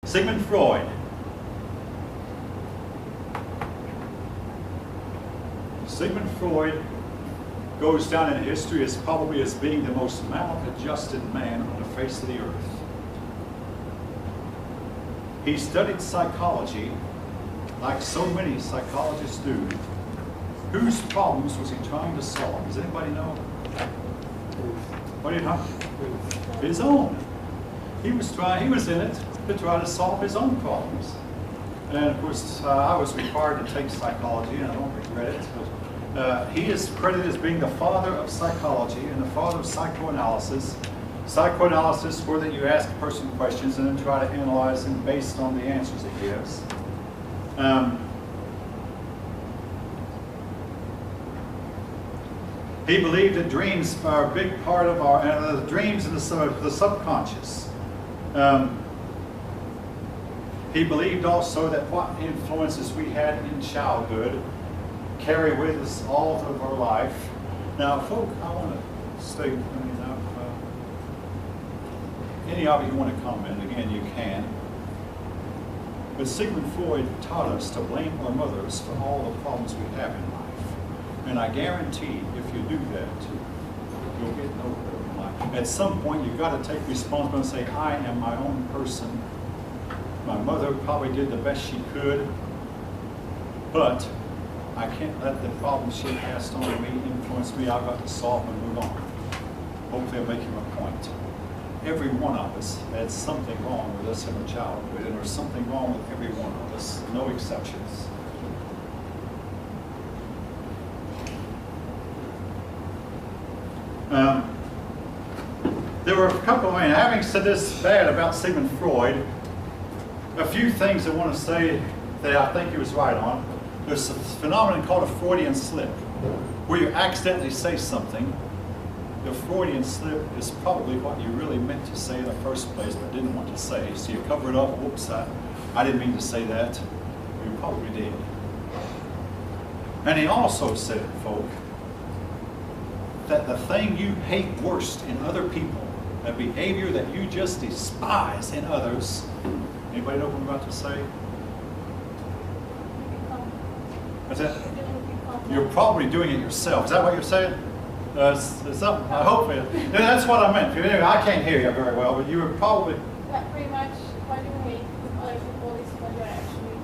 Sigmund Freud. Sigmund Freud goes down in history as probably as being the most maladjusted man on the face of the earth. He studied psychology like so many psychologists do. Whose problems was he trying to solve? Does anybody know? What did he His own. He was in it to try to solve his own problems. And of course, I was required to take psychology, and I don't regret it. But, he is credited as being the father of psychology and the father of psychoanalysis. Psychoanalysis, where that you ask a person questions and then try to analyze them based on the answers it gives. He believed that dreams are a big part of our dreams and the subconscious. He believed also that what influences we had in childhood carry with us all of our life. Now, folk, I want to state, any of you want to comment, again, you can. But Sigmund Freud taught us to blame our mothers for all the problems we have in life. And I guarantee if you do that, you'll get nowhere in life. At some point, you've got to take responsibility and say, I am my own person. My mother probably did the best she could, but I can't let the problems she passed on to me influence me. I've got to solve and move on. Hopefully I'm making my point. Every one of us had something wrong with us in our childhood, and there's something wrong with every one of us, no exceptions. There were a couple of, having said this bad about Sigmund Freud, a few things I want to say that I think he was right on. There's a phenomenon called a Freudian slip, where you accidentally say something. The Freudian slip is probably what you really meant to say in the first place, but didn't want to say. So you cover it up, whoops, I didn't mean to say that. You probably did. And he also said, folk, that the thing you hate worst in other people, a behavior that you just despise in others. Anybody know what I'm about to say? What's that? You're probably doing it yourself. Is that what you're saying? I hope it. That's what I meant. Anyway, I can't hear you very well, but you were probably. That pretty much what you hate other people is what you're actually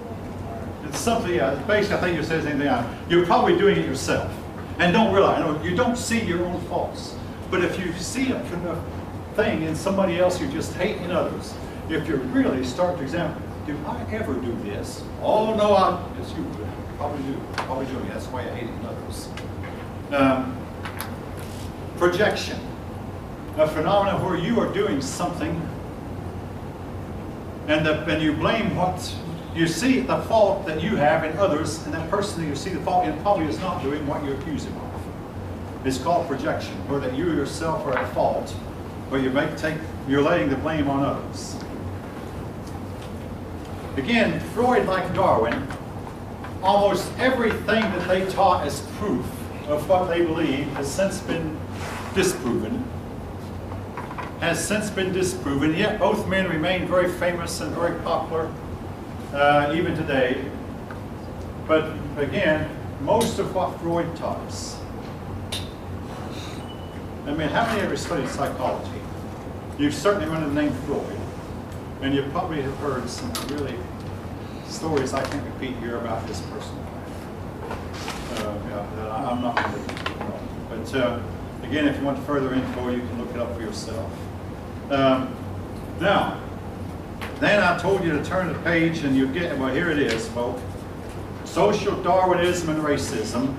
doing. It's something. Yeah. Basically, I think you said anything else. You're probably doing it yourself, and don't realize. You don't see your own faults. But if you see a thing in somebody else you just hate in others, if you really start to examine, do I ever do this? Oh no, yes you would. Probably do. Probably doing it. That's why I hate it in others. Projection, a phenomenon where you are doing something and you blame what you see the fault that you have in others, and that person that you see the fault in probably is not doing what you accuse him of. It's called projection, where that you yourself are at fault, where you're laying the blame on others. Again, Freud, like Darwin, almost everything that they taught as proof of what they believe has since been disproven. Yet both men remain very famous and very popular even today. But again, most of what Freud taught us. How many of you studied psychology? You've certainly run the name Freud, and you probably have heard some really stories I can't repeat here about this person. I'm not going to do it. But again, if you want further info, you can look it up for yourself. Now, then I told you to turn the page and you get, well, here it is, folks. Social Darwinism and racism.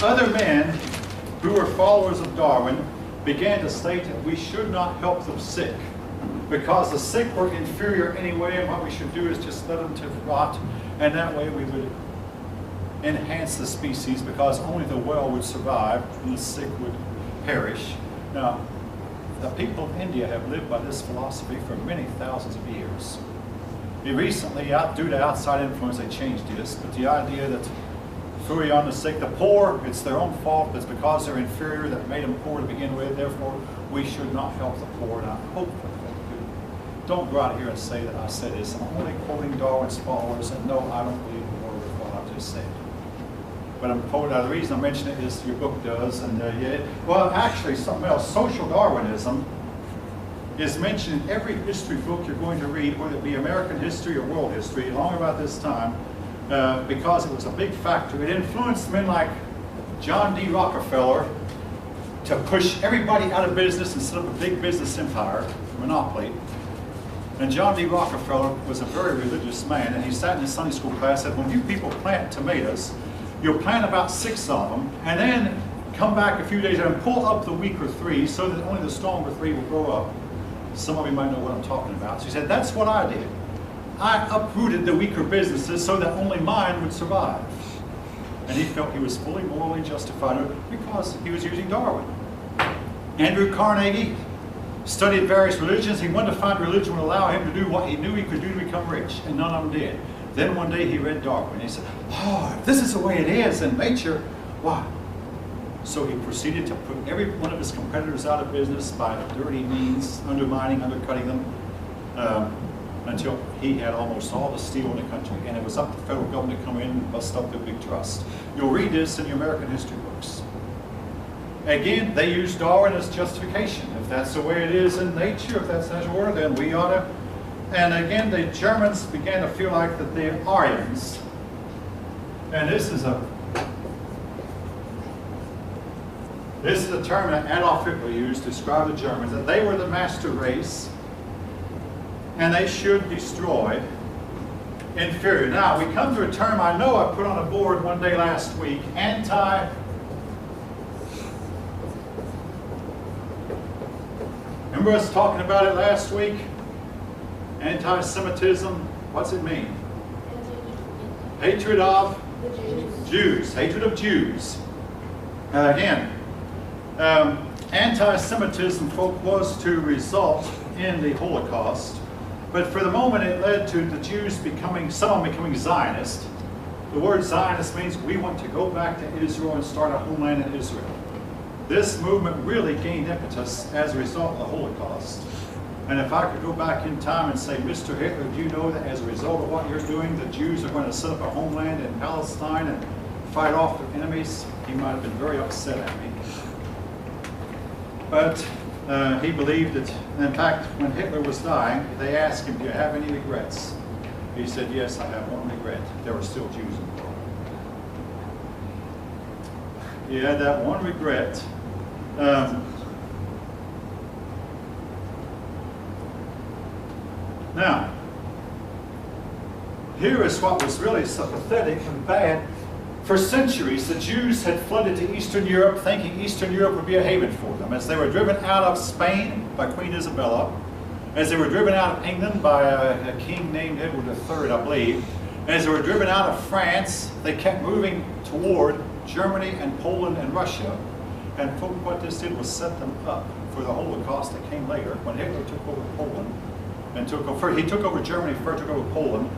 Other men who were followers of Darwin began to state that we should not help the sick because the sick were inferior anyway, and what we should do is just let them to rot, and that way we would enhance the species because only the well would survive and the sick would perish. Now, the people of India have lived by this philosophy for many thousands of years. Recently, due to outside influence, they changed this, but the idea that on the sick, the poor, it's their own fault, it's because they're inferior that made them poor to begin with, therefore we should not help the poor, and I hope that you don't go out here and say that I said this. I'm only quoting Darwin's followers, and no, I don't believe a word of what I've just said. But I'm quoting, the reason I mention it is your book does, and well, actually, something else. Social Darwinism is mentioned in every history book you're going to read, whether it be American history or world history, long about this time, because it was a big factor. It influenced men like John D. Rockefeller to push everybody out of business and set up a big business empire, monopoly. And John D. Rockefeller was a very religious man, and he sat in his Sunday school class and said, when you people plant tomatoes, you'll plant about 6 of them, and then come back a few days later and pull up the weaker 3 so that only the stronger 3 will grow up. Some of you might know what I'm talking about. So he said, that's what I did. I uprooted the weaker businesses so that only mine would survive. And he felt he was fully morally justified because he was using Darwin. Andrew Carnegie studied various religions. He wanted to find a religion would allow him to do what he knew he could do to become rich, and none of them did. Then one day he read Darwin, and he said, oh, if this is the way it is in nature, why? So he proceeded to put every one of his competitors out of business by dirty means, undermining, undercutting them, until he had almost all the steel in the country. And it was up to the federal government to come in and bust up the big trust. You'll read this in your American history books. Again, they use Darwin as justification. If that's the way it is in nature, if that's natural order, then we ought to. And again, the Germans began to feel like that they're Aryans. And this is a term that Adolf Hitler used to describe the Germans, that they were the master race and they should destroy inferior. Now, we come to a term I know I put on a board one day last week, remember us talking about it last week? Anti-Semitism, what's it mean? Hatred of Jews. Hatred of Jews. Again, anti-Semitism, folk, was to result in the Holocaust, but for the moment it led to the Jews becoming Zionist. The word Zionist means we want to go back to Israel and start a homeland in Israel. This movement really gained impetus as a result of the Holocaust. And if I could go back in time and say, Mr. Hitler, do you know that as a result of what you're doing, the Jews are going to set up a homeland in Palestine and fight off their enemies? He might have been very upset at me. But he believed it. In fact, when Hitler was dying, they asked him, do you have any regrets? He said, yes, I have one regret. There were still Jews in the world. He had that one regret. Now, here is what was really so pathetic and bad. For centuries, the Jews had flooded to Eastern Europe, thinking Eastern Europe would be a haven for them. As they were driven out of Spain by Queen Isabella, as they were driven out of England by a king named Edward III, I believe, as they were driven out of France, they kept moving toward Germany and Poland and Russia. And what this did was set them up for the Holocaust that came later. When Hitler took over Poland, and he took over Germany first, took over Poland,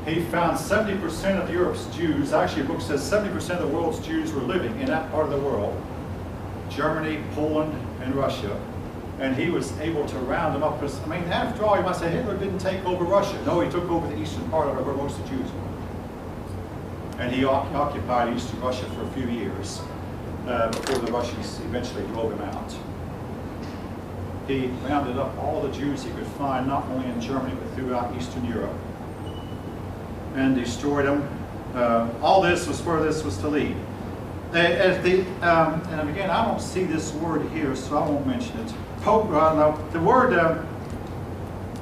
he found 70% of Europe's Jews, actually the book says 70% of the world's Jews were living in that part of the world, Germany, Poland, and Russia. And he was able to round them up. I mean, after all, you might say Hitler didn't take over Russia. No, he took over the eastern part of it where most of the Jews were. And he occupied eastern Russia for a few years before the Russians eventually drove him out. He rounded up all the Jews he could find, not only in Germany, but throughout Eastern Europe, and destroyed them. All this was where this was to lead. And again, I don't see this word here, so I won't mention it. The word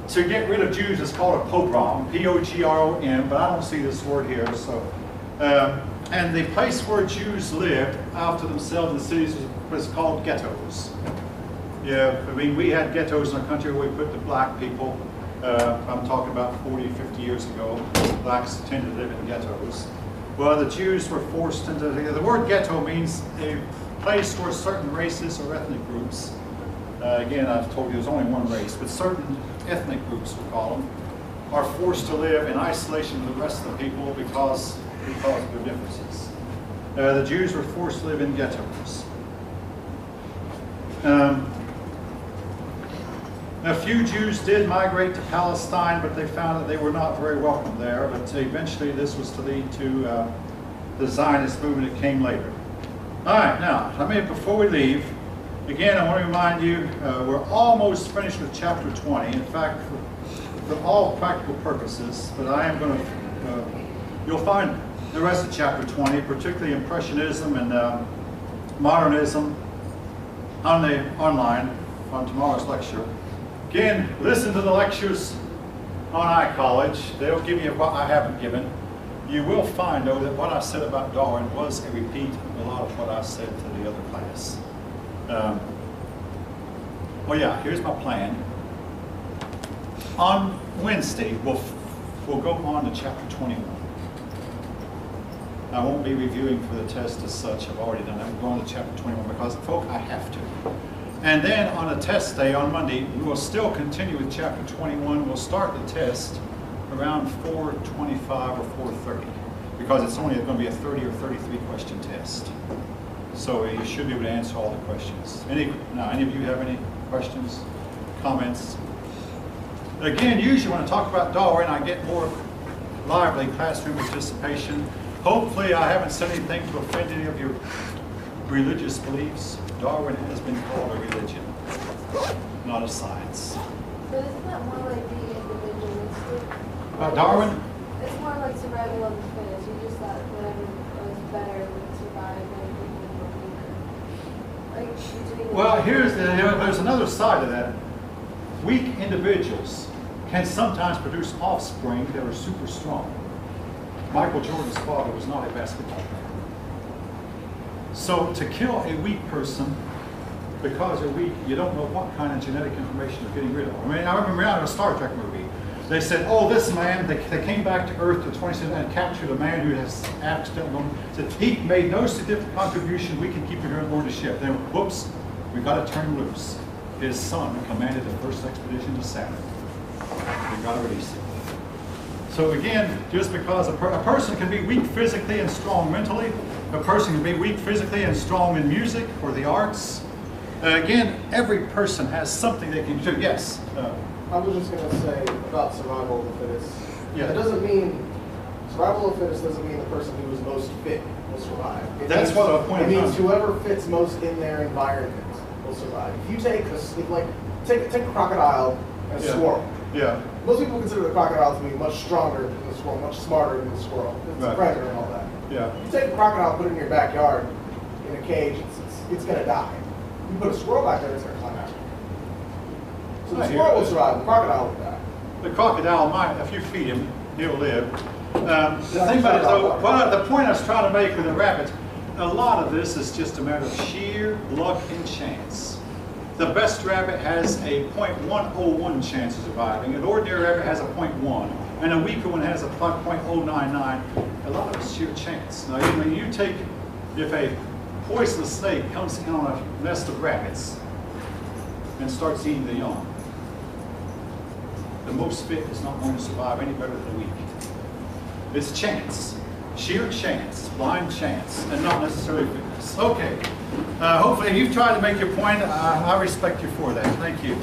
to get rid of Jews is called a pogrom, P-O-G-R-O-M, but I don't see this word here. So, and the place where Jews lived after themselves in the cities was called ghettos. Yeah, I mean, we had ghettos in our country where we put the black people. I'm talking about 40, 50 years ago. Blacks tended to live in ghettos. Well, the Jews were forced into, the word ghetto means a place where certain races or ethnic groups, again, I've told you there's only one race, but certain ethnic groups, we call them, are forced to live in isolation from the rest of the people because of their differences. The Jews were forced to live in ghettos. A few Jews did migrate to Palestine, but they found that they were not very welcome there. But eventually this was to lead to the Zionist movement that came later. All right, now, before we leave, again, I want to remind you, we're almost finished with chapter 20. In fact, for all practical purposes, but I am going to, you'll find the rest of chapter 20, particularly Impressionism and Modernism, online on tomorrow's lecture. Again, listen to the lectures on iCollege. They'll give you what I haven't given. You will find, though, that what I said about Darwin was a repeat of a lot of what I said to the other class. Well, yeah, here's my plan. On Wednesday, we'll go on to chapter 21. I won't be reviewing for the test as such. I've already done that. We'll go on to chapter 21 because, folk, I have to. And then on a test day on Monday, we will still continue with chapter 21. We'll start the test around 4:25 or 4:30 because it's only going to be a 30 or 33 question test. So you should be able to answer all the questions. Any of you have any questions, comments? Again, usually when I talk about Darwin, I get more lively classroom participation. Hopefully I haven't said anything to offend any of your religious beliefs. Darwin has been called a religion, not a science. But isn't that more like being individualistic? About Darwin? It's more like survival of the fittest. You just thought whatever was better would survive and people were weaker. Like, Well, there's another side of that. Weak individuals can sometimes produce offspring that are super strong. Michael Jordan's father was not a basketball player. So to kill a weak person because they're weak, you don't know what kind of genetic information you're getting rid of. I remember out in a Star Trek movie, they said, oh, this man, they came back to Earth to 27 and captured a man who has accidentally, said he made no significant contribution, we can keep him here on board the ship. Then, whoops, we got to turn him loose. His son commanded the first expedition to Saturn. We got to release him. So again, just because a person can be weak physically and strong mentally, a person can be weak physically and strong in music or the arts. Again, every person has something they can do. Yes? I was just going to say about survival of the fittest. Yeah. It doesn't mean, survival of the fittest doesn't mean the person who is most fit will survive. That's what I pointed out. It means whoever fits most in their environment will survive. If you take take a crocodile and a squirrel. Yeah. Most people consider the crocodile to be much stronger than the squirrel, much smarter than the squirrel. It's a predator and all that. Yeah. If you take a crocodile, put it in your backyard in a cage, it's going to die. You put a squirrel back there, it's going to climb out. So the squirrel will survive, the crocodile will die. The crocodile might, if you feed him, he'll live. The thing about it though, the point I was trying to make with the rabbits, a lot of this is just a matter of sheer luck and chance. The best rabbit has a 0.101 chance of surviving. An ordinary rabbit has a 0.1, and a weaker one has a 0.099. A lot of it's sheer chance. Now, if a poisonous snake comes in on a nest of rabbits and starts eating the young, the most fit is not going to survive any better than the weak. It's chance, sheer chance, blind chance, and not necessarily fitness. Okay, hopefully you've tried to make your point. I respect you for that. Thank you.